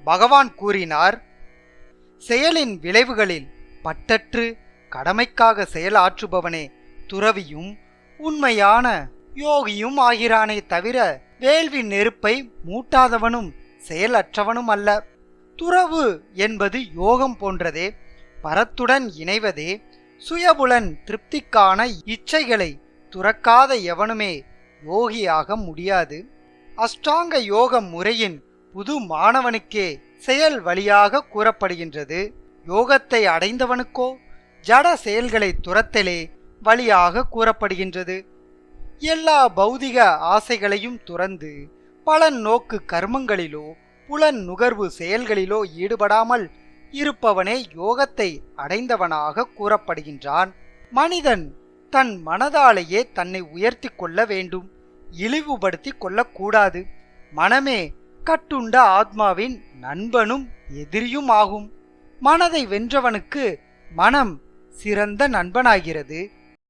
பகவான் கூறினார், செயலின் விளைவுகளில் பற்றற்று கடமைக்காக செயலாற்றுபவனே துறவியும் உண்மையான யோகியும் ஆகிறானே தவிர வேள்வி நெருப்பை மூட்டாதவனும் செயலற்றவனும் அல்ல. துறவு என்பது யோகம் போன்றதே. பரத்துடன் இணைவதே. சுயபுலன் திருப்திக்கான இச்சைகளை துறக்காத எவனுமே யோகியாக முடியாது. அஷ்டாங்க யோக முறையின் புது மாணவனுக்கே செயல் வழியாக கூறப்படுகின்றது. யோகத்தை அடைந்தவனுக்கோ ஜட செயல்களை துரத்தலே வழியாக கூறப்படுகின்றது. எல்லா பௌதிக ஆசைகளையும் துறந்து பலன் நோக்கு கர்மங்களிலோ புலன் நுகர்வு செயல்களிலோ ஈடுபடாமல் இருப்பவனே யோகத்தை அடைந்தவனாக கூறப்படுகின்றான். மனிதன் தன் மனதாலேயே தன்னை உயர்த்தி கொள்ள வேண்டும், இழிவுபடுத்தி கொள்ளக்கூடாது. மனமே கட்டுண்ட ஆத்மாவின் நண்பனும் எதிரியும் ஆகும். மனதை வென்றவனுக்கு மனம் சிறந்த நண்பனாகிறது.